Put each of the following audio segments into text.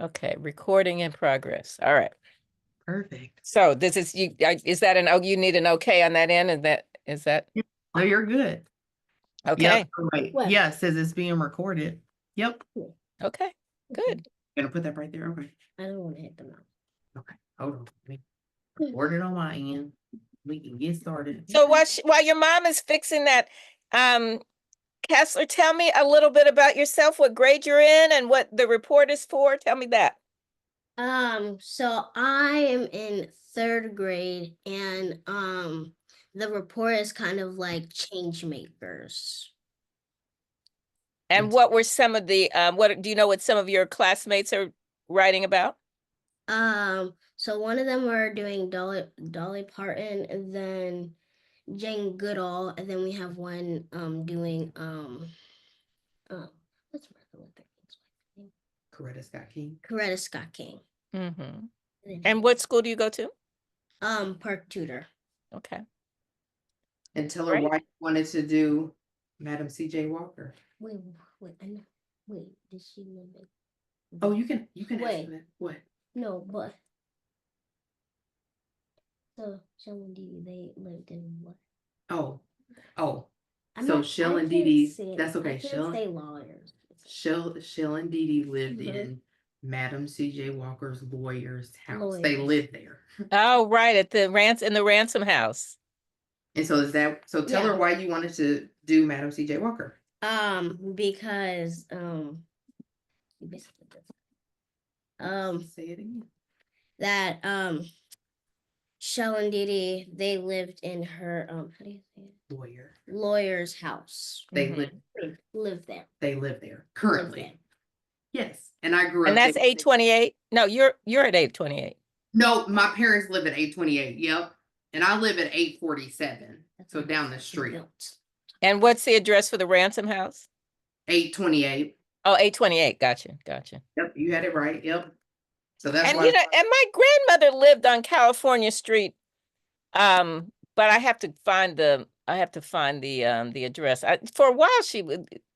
Okay, recording in progress. All right. Perfect. So this is you. Is that you need an okay on that end? Is that No, you're good. okay? Yep. Right. Yeah, it says it's being recorded. Yep. Okay, good. Gonna put that right there. Okay. I don't want to hit the mouse. Okay. Hold on. Let me record it on my end. We can get started. So while your mom is fixing that, Kessler, tell me a little bit about yourself, what grade you're in and what the report is for. Tell me that. So I am in 3rd grade, and the report is kind of like change makers. And what were some of the what do you know what some of your classmates are writing about? So one of them were doing Dolly Parton, and then Jane Goodall, and then we have one doing what's Coretta Scott King. Coretta Scott King. Mm-hmm. And what school do you go to? Park Tudor. Okay. And tell her why you wanted to do Madam C.J. Walker. Wait, did she live in? Oh, you can Wait. ask that. What? No, but so Shell and Dee Dee, they lived in what? Oh. So Shell and Dee Dee, that's okay. I can't say lawyers. Shell and Dee Dee lived in Madam C.J. Walker's lawyer's house. They lived there. Oh, right, at the Ransom house. And so tell her why you wanted to do Madam C.J. Walker. Because say it again. That Shell and Dee Dee, they lived in her how do you say it? Lawyer's house. They live there. They live there currently. Yes. And I grew up. And that's 828. No, you're at 828. No, my parents live at 828. Yep. And I live at 847. So down the street. And what's the address for the Ransom house? 828. Oh, 828. Gotcha. Yep, you had it right. Yep. So that's and and my grandmother lived on California Street. But I have to find the address. For a while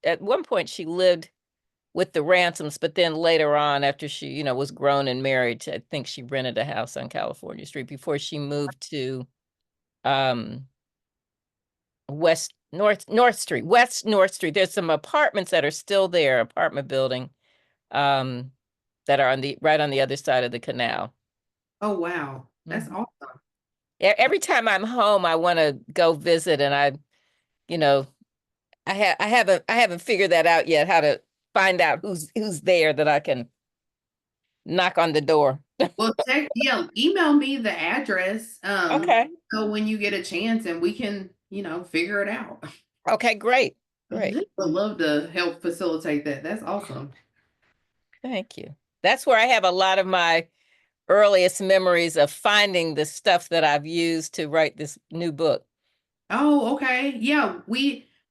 at one point she lived with the Ransoms, but then later on, after she, was grown and married, I think she rented a house on California Street before she moved to West North Street. There's some apartments that are still there, apartment building, that are right on the other side of the canal. Oh wow. That's awesome. Every time I'm home, I want to go visit, and I haven't figured that out yet, how to find out who's there that I can knock on the door. Well, email me the address. Okay. So when you get a chance, and we can, figure it out. Okay, great. I'd love to help facilitate that. That's awesome. Thank you. That's where I have a lot of my earliest memories of finding the stuff that I've used to write this new book. Oh, okay. Yeah.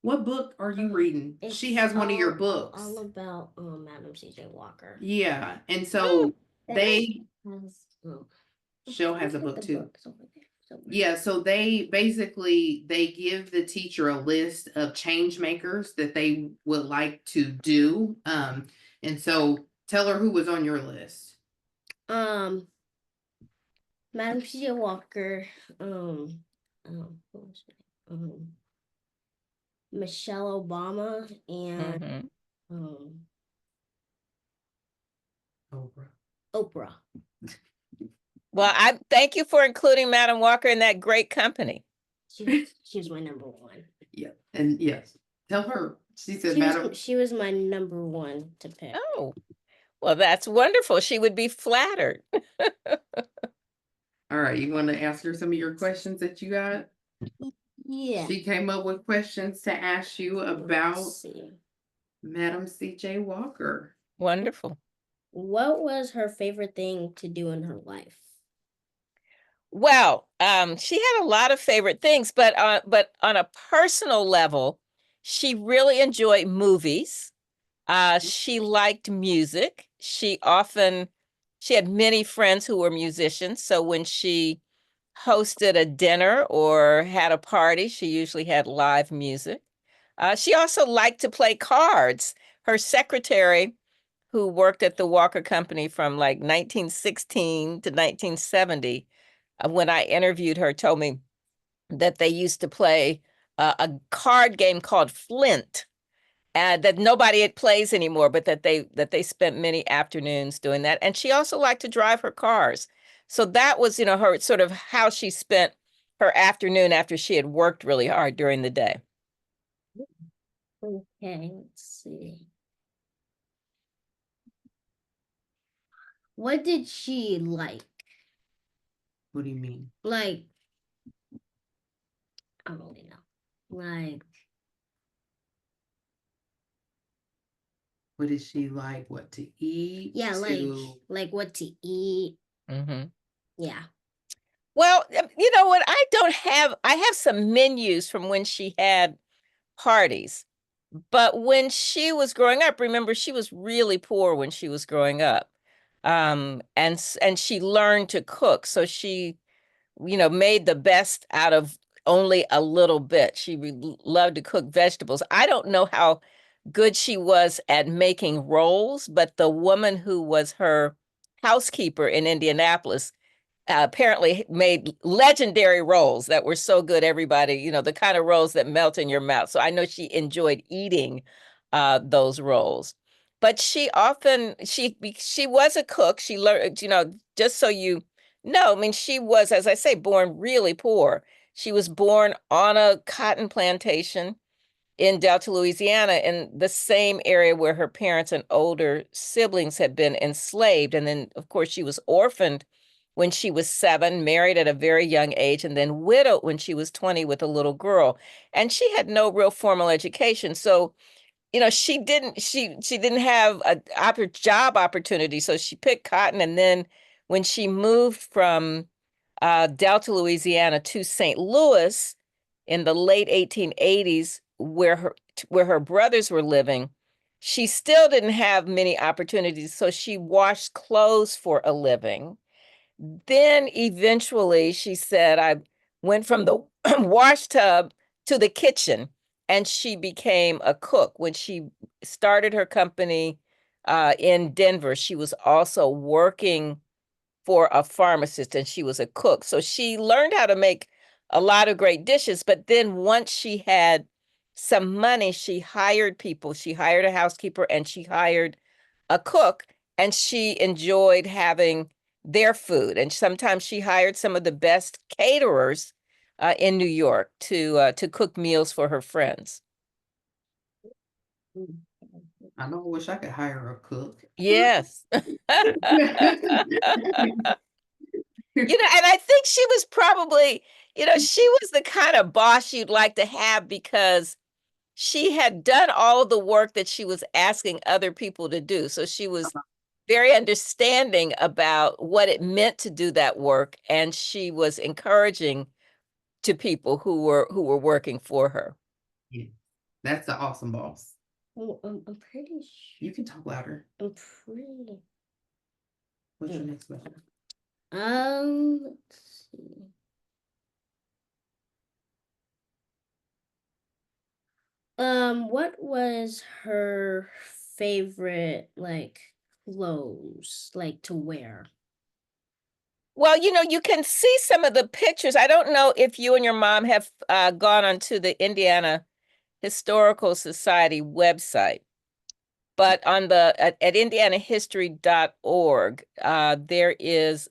What book are you reading? She has one of your books. All about Madam C.J. Walker. Yeah. And so Shell has a book too. Yeah, so they give the teacher a list of change makers that they would like to do. And so tell her who was on your list. Madam C.J. Walker, what was her name? Michelle Obama, and Oprah. Well, I thank you for including Madam Walker in that great company. She's my number one. Yeah, and yes, tell her. She said, she was my number one to pick. Oh, well, that's wonderful. She would be flattered. All right, you want to ask her some of your questions that you got? Yeah. She came up with questions to ask you about Madam C.J. Walker. Wonderful. What was her favorite thing to do in her life? Well, she had a lot of favorite things, but on a personal level, she really enjoyed movies. She liked music. She had many friends who were musicians. So when she hosted a dinner or had a party, she usually had live music. She also liked to play cards. Her secretary, who worked at the Walker Company from like 1916 to 1970, when I interviewed her, told me that they used to play a card game called Flint, that nobody plays anymore, but that they spent many afternoons doing that. And she also liked to drive her cars. So that was, her sort of how she spent her afternoon after she had worked really hard during the day. Okay, let's see. What did she like? What do you mean? Like, I don't really know. Like, What did she like? What to eat? yeah, to... like what to eat. Mm-hmm. Yeah. Well, you know what? I have some menus from when she had parties. But when she was growing up, remember, she was really poor when she was growing up. And she learned to cook. So she, made the best out of only a little bit. She loved to cook vegetables. I don't know how good she was at making rolls, but the woman who was her housekeeper in Indianapolis apparently made legendary rolls that were so good, everybody, the kind of rolls that melt in your mouth. So I know she enjoyed eating those rolls. But she was a cook. She learned, just so you know, I mean, she was, as I say, born really poor. She was born on a cotton plantation in Delta, Louisiana, in the same area where her parents and older siblings had been enslaved. And then, of course, she was orphaned when she was 7, married at a very young age, and then widowed when she was 20 with a little girl. And she had no real formal education. So, she didn't have a job opportunity. So she picked cotton. And then when she moved from Delta, Louisiana to St. Louis in the late 1880s, where her brothers were living, she still didn't have many opportunities. So she washed clothes for a living. Then eventually she said, I went from the wash tub to the kitchen, and she became a cook. When she started her company in Denver, she was also working for a pharmacist, and she was a cook. So she learned how to make a lot of great dishes. But then once she had some money, she hired people. She hired a housekeeper and she hired a cook, and she enjoyed having their food. And sometimes she hired some of the best caterers in New York to cook meals for her friends. I know. I wish I could hire a cook. Yes. And I think she was probably, she was the kind of boss you'd like to have, because she had done all of the work that she was asking other people to do. So she was very understanding about what it meant to do that work, and she was encouraging to people who were working for her. Yeah, that's an awesome boss. Oh, I'm pretty sure. You can talk louder. I'm pretty. What's your next question? Let's see. What was her favorite clothes to wear? Well, you can see some of the pictures. I don't know if you and your mom have gone onto the Indiana Historical Society website, but on at indianahistory.org, there's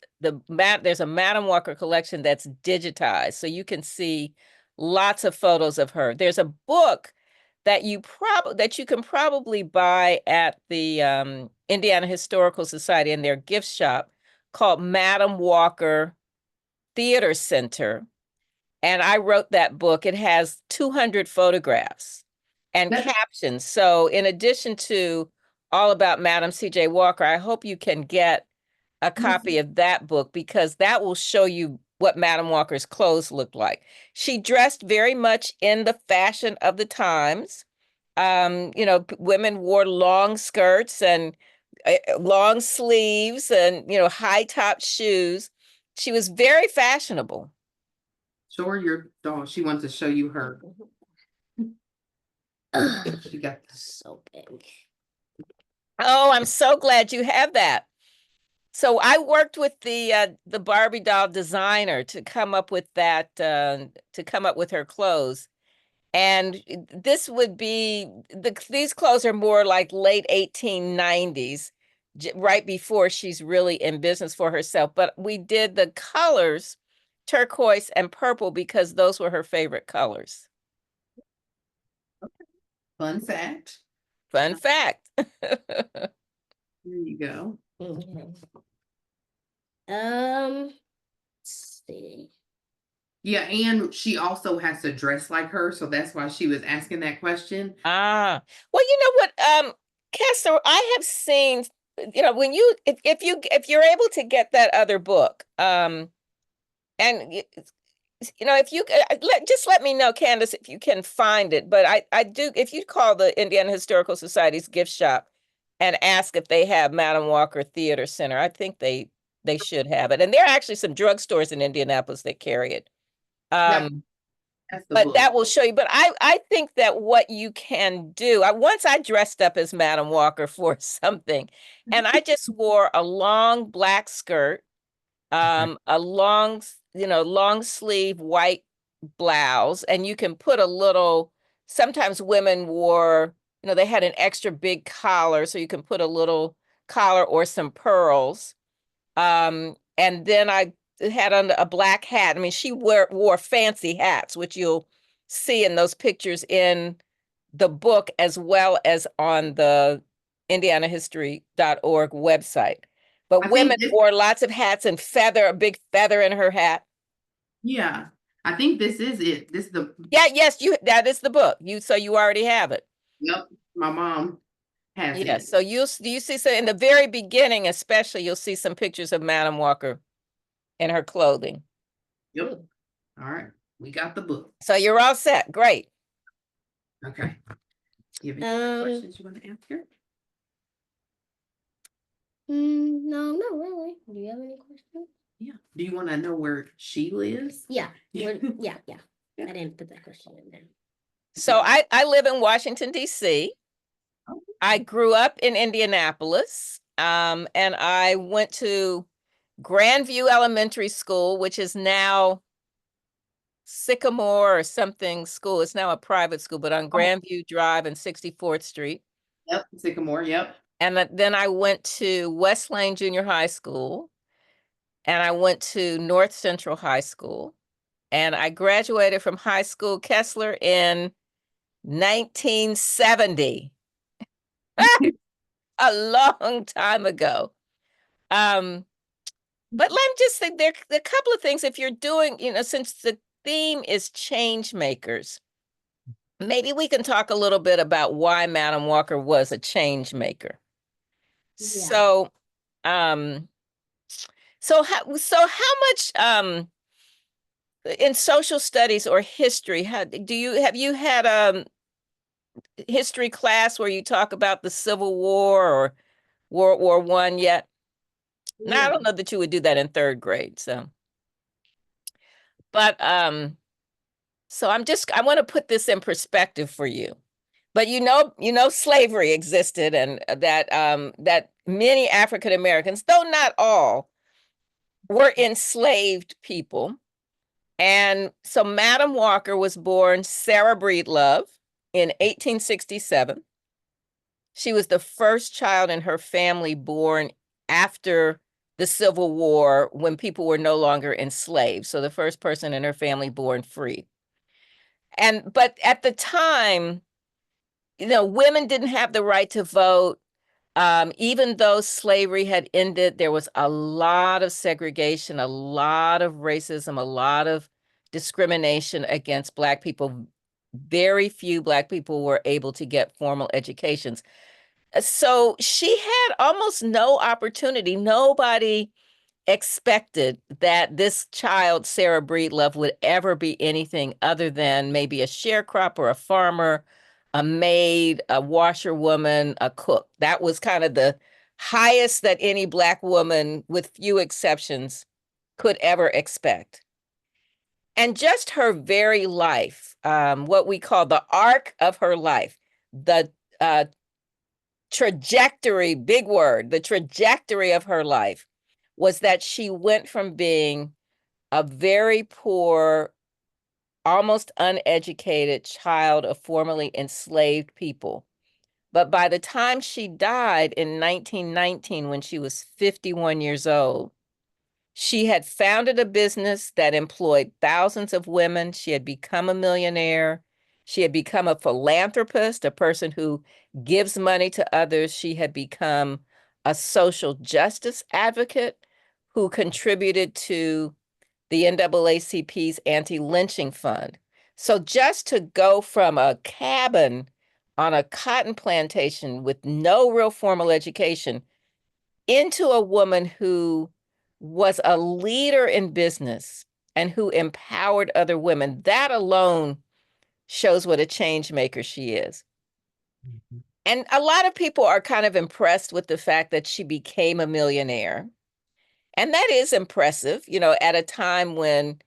a Madam Walker collection that's digitized, so you can see lots of photos of her. There's a book that you can probably buy at the Indiana Historical Society in their gift shop, called Madam Walker Theater Center. And I wrote that book. It has 200 photographs and captions. So in addition to all about Madam C.J. Walker, I hope you can get a copy of that book, because that will show you what Madam Walker's clothes looked like. She dressed very much in the fashion of the times. Women wore long skirts and long sleeves and, high top shoes. She was very fashionable. Show her your dog. She wants to show you her. She got So big. Oh, I'm so glad you have that. So I worked with the Barbie doll designer to come up with that to come up with her clothes. And this would be these clothes are more like late 1890s, right before she's really in business for herself. But we did the colors, turquoise and purple, because those were her favorite colors. Fun fact. Fun fact. There you go. Okay. Let's see. Yeah, and she also has to dress like her, so that's why she was asking that question. Ah, well, you know what, Kessler, I have seen, when if you're able to get that other book, and if you just let me know, Candace, if you can find it. But I do, if you call the Indiana Historical Society's gift shop and ask if they have Madam Walker Theater Center, I think they should have it. And there are actually some drugstores in Indianapolis that carry it. Yep, that's the But book. that will show you. But I think that what you can do, once I dressed up as Madam Walker for something, and I just wore a long black skirt, a long, long sleeve white blouse, and you can put a little, sometimes women wore, they had an extra big collar, so you can put a little collar or some pearls. And then I had on a black hat. I mean, she wore fancy hats, which you'll see in those pictures in the book as well as on the indianahistory.org website. But I think women this, wore lots of hats and a big feather in her hat. yeah, I think this is it. This is the, Yeah, yes, that is the book. So you already have it. yep, my mom has Yes. it. So you see, so in the very beginning, especially, you'll see some pictures of Madam Walker in her clothing. Yep. All right, we got the book. So you're all set. Great. Okay. You have any questions you want to ask her? No, not really. Do you have any questions? Yeah. Do you want to know where she lives? Yeah. Yeah. Yeah. Yeah. I didn't put that question in there. So I live in Washington, D.C. Oh, I grew up in Indianapolis, and I went to Grandview Elementary School, which is now Sycamore or something school. It's now a private school, but on Grandview Drive and 64th Street. yep, Sycamore, yep. And then I went to West Lane Junior High School, and I went to North Central High School, and I graduated from high school Kessler in 1970. A long time ago. But let me just say there are a couple of things if you're doing, since the theme is change makers, maybe we can talk a little bit about why Madam Walker was a change maker. Yeah. So, how much in social studies or history, have you had history class where you talk about the Civil War or World War I yet? No, I don't know that you would do that in third grade. But so I want to put this in perspective for you. But slavery existed, and that many African Americans, though not all, were enslaved people. And so Madam Walker was born Sarah Breedlove in 1867. She was the first child in her family born after the Civil War, when people were no longer enslaved. So the first person in her family born free. But at the time, women didn't have the right to vote. Even though slavery had ended, there was a lot of segregation, a lot of racism, a lot of discrimination against Black people. Very few Black people were able to get formal educations. So she had almost no opportunity. Nobody expected that this child, Sarah Breedlove, would ever be anything other than maybe a sharecropper, a farmer, a maid, a washerwoman, a cook. That was kind of the highest that any Black woman, with few exceptions, could ever expect. And just her very life, what we call the arc of her life, the trajectory, big word, the trajectory of her life was that she went from being a very poor, almost uneducated child of formerly enslaved people. But by the time she died in 1919, when she was 51 years old, she had founded a business that employed thousands of women. She had become a millionaire. She had become a philanthropist, a person who gives money to others. She had become a social justice advocate who contributed to the NAACP's anti-lynching fund. So just to go from a cabin on a cotton plantation with no real formal education into a woman who was a leader in business and who empowered other women, that alone shows what a change maker she is. Mhm. And a lot of people are kind of impressed with the fact that she became a millionaire. And that is impressive, you know, at a time when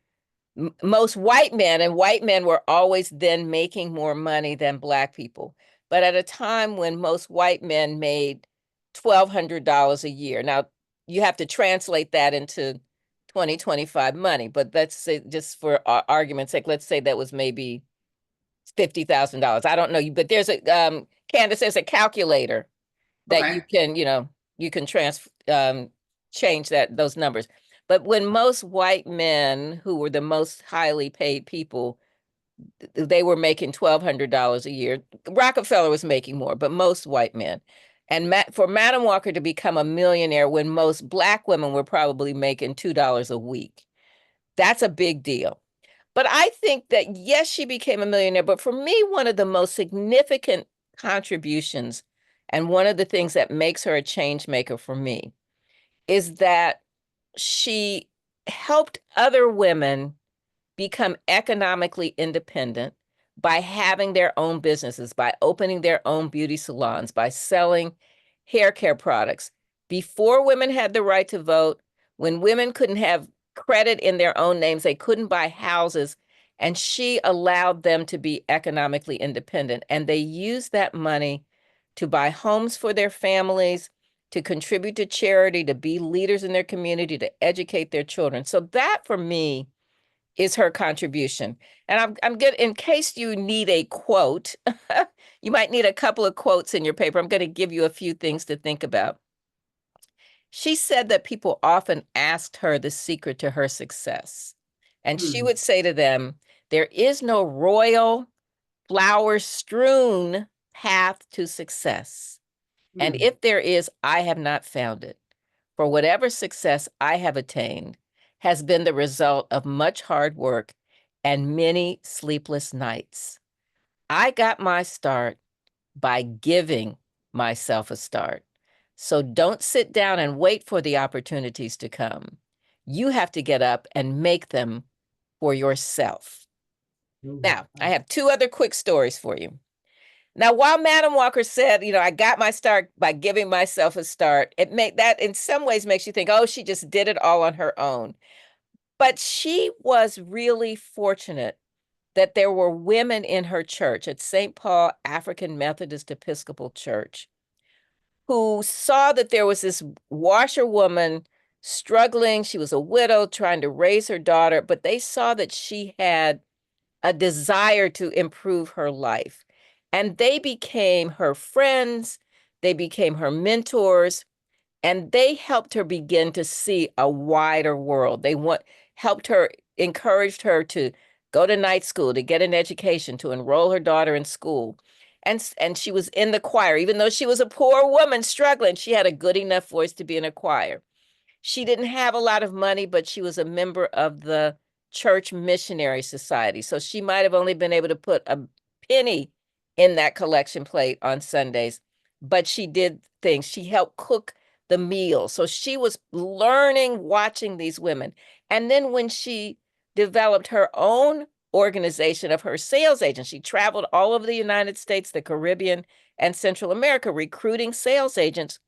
most white men, and white men were always then making more money than Black people, but at a time when most white men made $1,200 a year. Now, you have to translate that into 2025 money, but let's say, just for argument's sake, let's say that was maybe $50,000. I don't know, but there's a, Candace, there's a calculator that Okay. you can, you can change those numbers. But when most white men who were the most highly paid people, they were making $1,200 a year. Rockefeller was making more, but most white men. And for Madam Walker to become a millionaire when most Black women were probably making $2 a week, that's a big deal. But I think that, yes, she became a millionaire, but for me, one of the most significant contributions and one of the things that makes her a change maker for me is that she helped other women become economically independent by having their own businesses, by opening their own beauty salons, by selling hair care products. Before women had the right to vote, when women couldn't have credit in their own names, they couldn't buy houses, and she allowed them to be economically independent. And they used that money to buy homes for their families, to contribute to charity, to be leaders in their community, to educate their children. So that, for me, is her contribution. And I'm good, in case you need a quote, you might need a couple of quotes in your paper. I'm going to give you a few things to think about. She said that people often asked her the secret to her success. And she would say to them, there is no royal, flower-strewn path to success. And if there is, I have not found it. For whatever success I have attained has been the result of much hard work and many sleepless nights. I got my start by giving myself a start. So don't sit down and wait for the opportunities to come. You have to get up and make them for yourself. Now, I have two other quick stories for you. Now, while Madam Walker said, I got my start by giving myself a start, that in some ways makes you think, oh, she just did it all on her own. But she was really fortunate that there were women in her church at St. Paul African Methodist Episcopal Church who saw that there was this washerwoman struggling. She was a widow trying to raise her daughter, but they saw that she had a desire to improve her life. And they became her friends, they became her mentors, and they helped her begin to see a wider world. Helped her, encouraged her to go to night school, to get an education, to enroll her daughter in school. And she was in the choir. Even though she was a poor woman struggling, she had a good enough voice to be in a choir. She didn't have a lot of money, but she was a member of the Church Missionary Society. So she might have only been able to put a penny in that collection plate on Sundays, but she did things. She helped cook the meals. So she was learning, watching these women. And then when she developed her own organization of her sales agents, she traveled all over the United States, the Caribbean, and Central America, recruiting sales agents.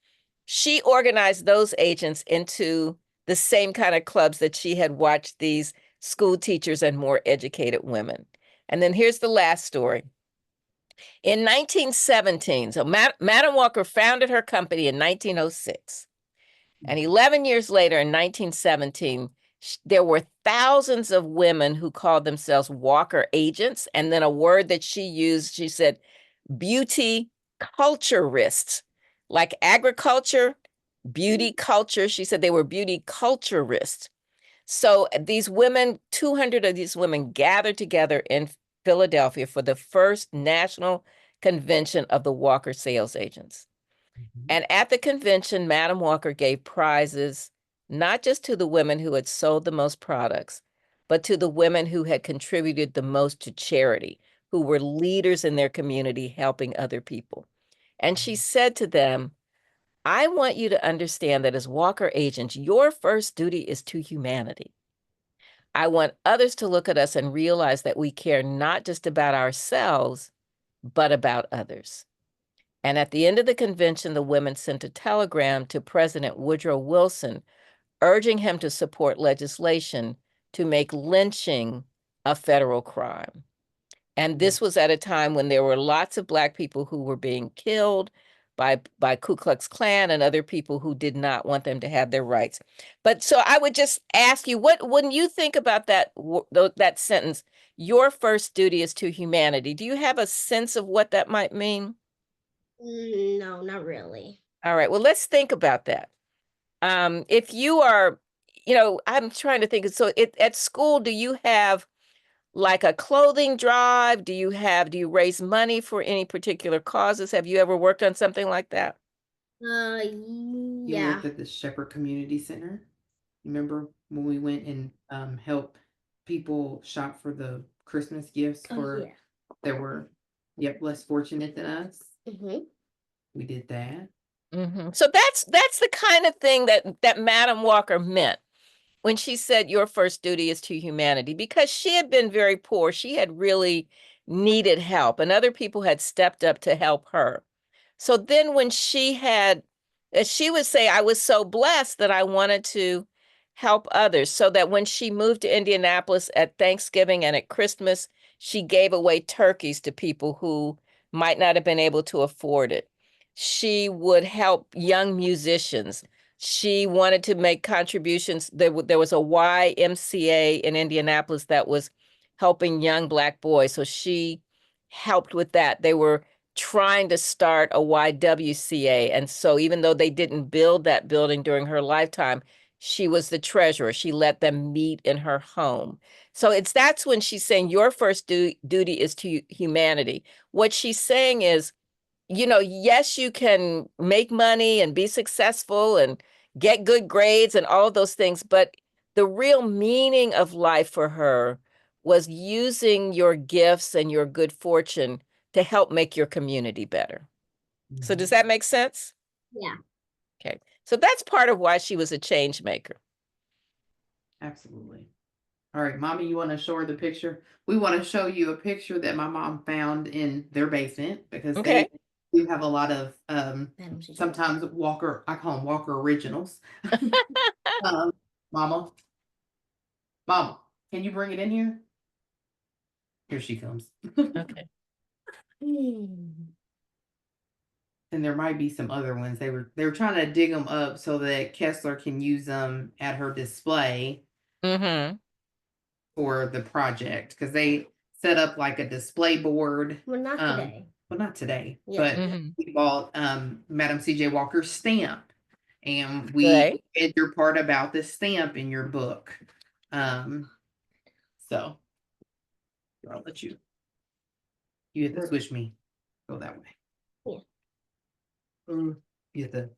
She organized those agents into the same kind of clubs that she had watched these school teachers and more educated women. And then here's the last story. In 1917, so Madam Walker founded her company in 1906. And 11 years later, in 1917, there were thousands of women who called themselves Walker agents. And then a word that she used, she said, beauty culturists, like agriculture, beauty culture. She said they were beauty culturists. So these women, 200 of these women gathered together in Philadelphia for the first national convention of the Walker sales agents. And at the convention, Madam Walker gave prizes not just to the women who had sold the most products, but to the women who had contributed the most to charity, who were leaders in their community helping other people. And she said to them, I want you to understand that as Walker agents, your first duty is to humanity. I want others to look at us and realize that we care not just about ourselves, but about others. And at the end of the convention, the women sent a telegram to President Woodrow Wilson, urging him to support legislation to make lynching a federal crime. And this was at a time when there were lots of Black people who were being killed by Ku Klux Klan and other people who did not want them to have their rights. But so I would just ask you, when you think about that sentence, your first duty is to humanity, do you have a sense of what that might mean? No, not really. All right, well, let's think about that. If you are, I'm trying to think, so at school, do you have like a clothing drive? Do you raise money for any particular causes? Have you ever worked on something like that? You Yeah. worked at the Shepherd Community Center. Remember when we went and helped people shop for the Christmas gifts for Yeah. that were less fortunate than us? Mm-hmm. We did that. So that's the kind of thing that Madam Walker meant when she said your first duty is to humanity, because she had been very poor. She had really needed help, and other people had stepped up to help her. So then when she would say, I was so blessed that I wanted to help others, so that when she moved to Indianapolis at Thanksgiving and at Christmas, she gave away turkeys to people who might not have been able to afford it. She would help young musicians. She wanted to make contributions. There was a YMCA in Indianapolis that was helping young Black boys. So she helped with that. They were trying to start a YWCA. And so even though they didn't build that building during her lifetime, she was the treasurer. She let them meet in her home. So that's when she's saying your first duty is to humanity. What she's saying is, yes, you can make money and be successful and get good grades and all of those things, but the real meaning of life for her was using your gifts and your good fortune to help make your community better. So does that make sense? Yeah. Okay. So that's part of why she was a change maker. Absolutely. All right, Mommy, you want to show her the picture? We want to show you a picture that my mom found in their basement, because Okay. they do have a lot of Madam C.J. sometimes Walker, I call them Walker originals. Mama, can you bring it in here? Here she comes. Okay. And there might be some other ones. They were trying to dig them up so that Kessler can use them at her display Mm-hmm. for the project, because they set up like a display board. Well, not today. Well, not today, Yeah. but Mm-hmm. we bought Madam C.J. Walker's stamp, and we Right. did your part about the stamp in your book. So I'll let you have to switch me. Go that way. You have to.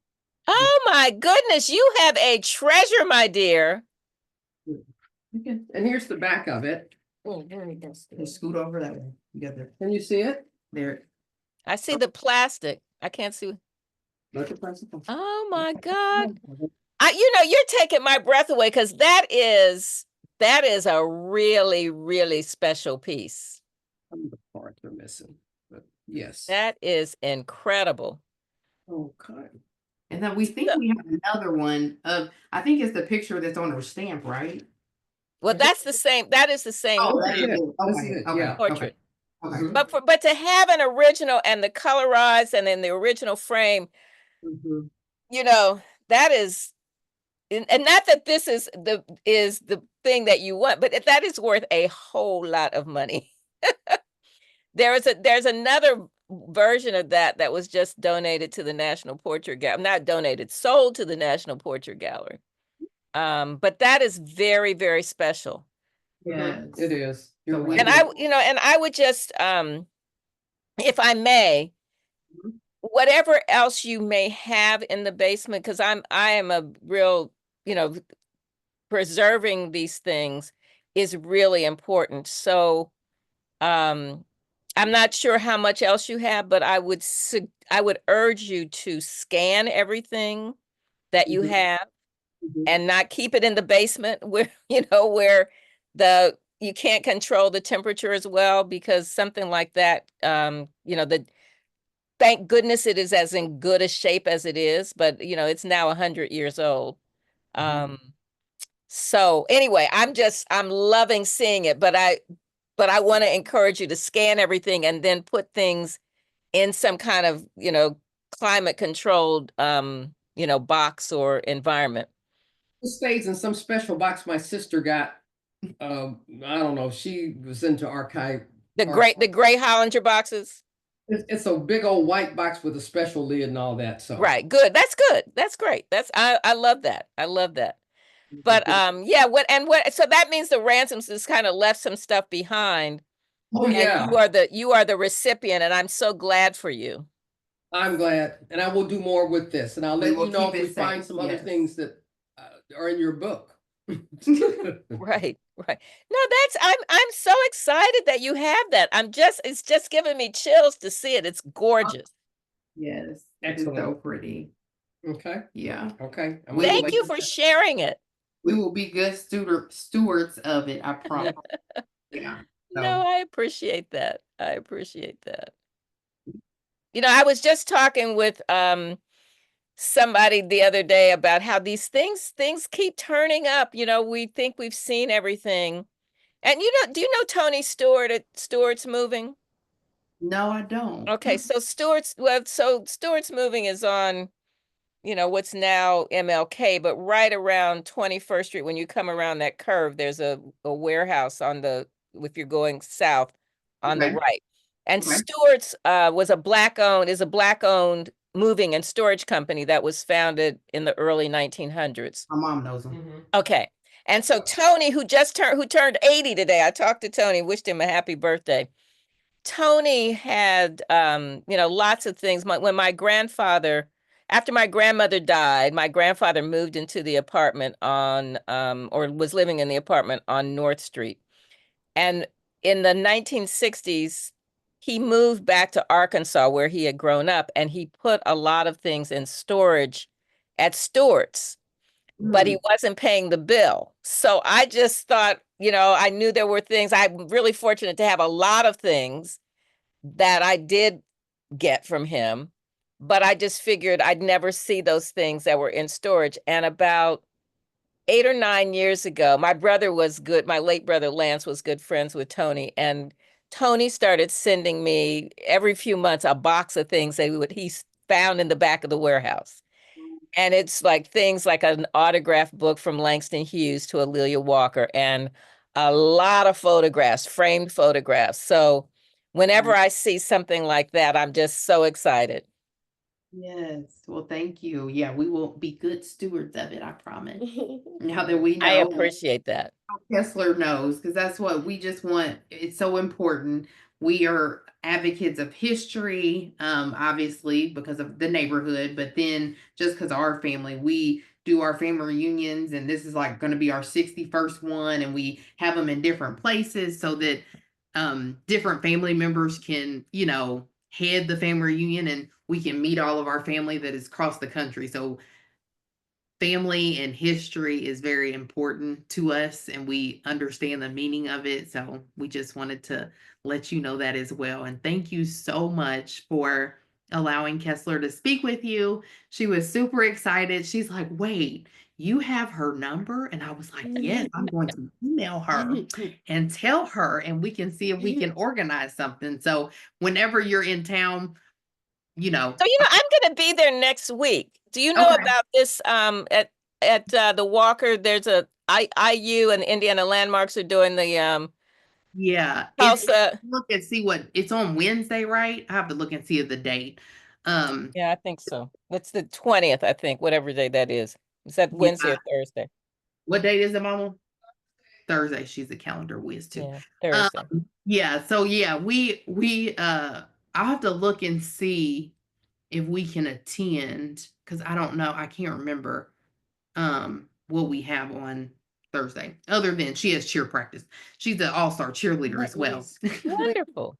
Oh my goodness, you have a treasure, my dear. And here's the back of it. Oh, very dusty. Just scoot over that way. You got there. Can you see it? There. I see the plastic. I can't see. Look at principal. Oh my God. You're taking my breath away, because that is a really, really special piece. Some of the parts are missing, but yes. That is incredible. Okay. And then we think we have another one of, I think it's the picture that's on her stamp, right? Well, that is the same Oh, that is it. This is Okay, it, okay, yeah. portrait. Okay. but to have an original and the colorized and then the original frame, Mhm. you know, that is, and not that this is the thing that you want, but that is worth a whole lot of money. There's another version of that was just donated to the National Portrait Gallery. Not donated, sold to the National Portrait Gallery. But that is very, very special. Yes. It is. You're So we right. And I would just, if I may, Mhm. whatever else you may have in the basement, because I am a real, preserving these things is really important. So, I'm not sure how much else you have, but I would urge you to scan everything that you Mhm. have Mhm. and not keep it in the basement where, where you can't control the temperature as well, because something like that, thank goodness it is as in good a shape as it is, but it's now 100 years old. Mhm. So anyway, I'm loving seeing it, but I want to encourage you to scan everything and then put things in some kind of, climate controlled, box or environment. It stays in some special box my sister got. I don't know. She was into archive. The gray Hollinger boxes. It's a big old white box with a special lid and all that. So Right. Good. That's good. That's great. I love that. I love that. But yeah, so that means the Ransoms just kind of left some stuff behind, oh and yeah, you are the recipient, and I'm so glad for you. I'm glad, and I will do more with this, and I'll We let will you know keep if we it find safe, some other yes. things that are in your book. Right, right. No, I'm so excited that you have that. It's just giving me chills to see it. It's gorgeous. Yes, that is so Excellent. pretty. Okay. Yeah. Okay. I'm We gonna will Thank let you for sharing it. We will be good stewards of it, I promise. Yeah. No, So I appreciate that. I appreciate that. I was just talking with somebody the other day about how these things keep turning up. We think we've seen everything. And do you know Tony Stewart at Stewart's Moving? no, I don't. Okay, so Stewart's Moving is on, what's now MLK, but right around 21st Street, when you come around that curve, there's a warehouse if you're going south on the Okay. right. And Okay. Stewart's is a black owned moving and storage company that was founded in the early 1900s. My mom knows them. Mhm. Okay. And so Tony, who turned 80 today, I talked to Tony, wished him a happy birthday. Tony had, lots of things. After my grandmother died, my grandfather moved into the apartment or was living in the apartment on North Street. And in the 1960s, he moved back to Arkansas where he had grown up, and he put a lot of things in storage at Stewart's, but he wasn't paying the bill. So I just thought, I knew there were things. I'm really fortunate to have a lot of things that I did get from him, but I just figured I'd never see those things that were in storage. And about 8 or 9 years ago, my late brother Lance was good friends with Tony, and Tony started sending me every few months a box of things that he found in the back of the warehouse. And it's like things like an autographed book from Langston Hughes to Amelia Walker, and a lot of photographs, framed photographs. So whenever I see something like that, I'm just so excited. Yes. Well, thank you. Yeah, we will be good stewards of it, I promise. Now that we I know, appreciate that. Kessler knows, because that's what we just want. It's so important. We are advocates of history, obviously because of the neighborhood, but then just because our family, we do our family reunions, and this is like going to be our 61st one, and we have them in different places so that different family members can, head the family reunion, and we can meet all of our family that is across the country. So family and history is very important to us, and we understand the meaning of it. So we just wanted to let you know that as well. And thank you so much for allowing Kessler to speak with you. She was super excited. She's like, wait, you have her number? And I was like, yes, I'm going to email her and tell her, and we can see if we can organize something. So whenever you're in town, So, I'm going to be there next week. Do you know Okay. about this at the Walker? There's a IU and Indiana Landmarks are doing the yeah, Tulsa. look and see what it's on Wednesday, right? I have to look and see the date. Yeah, I think so. That's the 20th, I think, whatever day that is. Is that Wednesday Yeah. or Thursday? What date is it, Mama? Thursday. She's a calendar whiz too. Yeah, Thursday. Yeah, so yeah, we I'll have to look and see if we can attend, because I don't know, I can't remember what we have on Thursday, other than she has cheer practice. She's an all-star cheerleader But as well. is- Wonderful.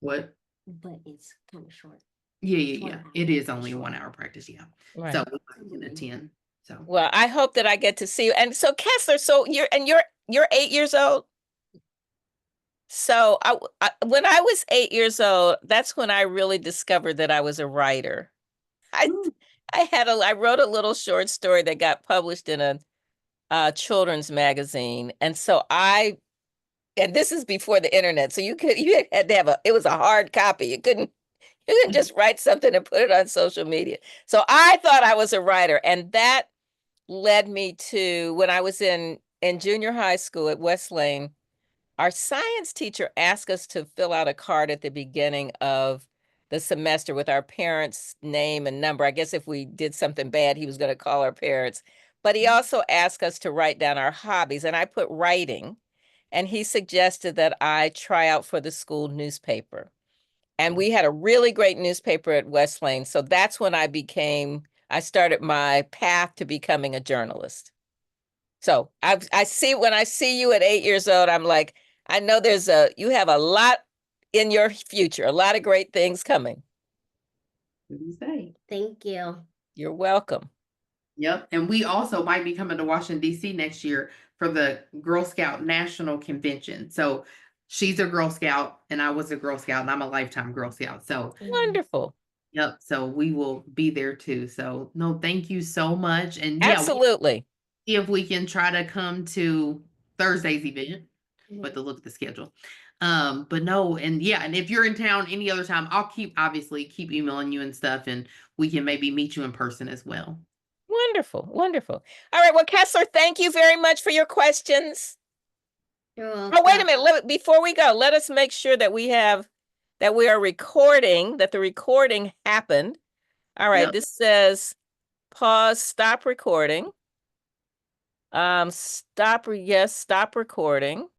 What? But it's kind of short. Yeah. It is only a Sure. 1 hour practice, yeah. Right. So we can attend. So Well, I hope that I get to see you. And so Kessler, so you're 8 years old. So when I was 8 years old, that's when I really discovered that I was a writer. I I wrote a little short story that got published in a children's magazine, and so and this is before the internet, so you had to have it was a hard copy. You couldn't just write something and put it on social media. So I thought I was a writer, and that led me to when I was in junior high school at West Lane. Our science teacher asked us to fill out a card at the beginning of the semester with our parents' name and number. I guess if we did something bad, he was going to call our parents. But he also asked us to write down our hobbies, and I put writing. And he suggested that I try out for the school newspaper. And we had a really great newspaper at West Lane. So that's when I started my path to becoming a journalist. So I see when I see you at 8 years old, I'm like, I know you have a lot in your future, a lot of great things coming. what do you say? Thank you. You're welcome. Yep. And we also might be coming to Washington, D.C. next year for the Girl Scout National Convention. So she's a Girl Scout and I was a Girl Scout and I'm a lifetime Girl Scout. So, Wonderful. yep. So we will be there too. So, no, thank you so much. And yeah, we'll Absolutely. see if we can try to come to Thursday's event, but to look at the schedule. But no, and yeah, and if you're in town any other time, I'll obviously keep emailing you and stuff, and we can maybe meet you in person as well. Wonderful. Wonderful. All right. Well, Kessler, thank you very much for your questions. You're Oh, wait a welcome. minute. Before we go, let us make sure that we are recording, that the recording happened. All right. Yep. This says pause, stop recording. Stop recording.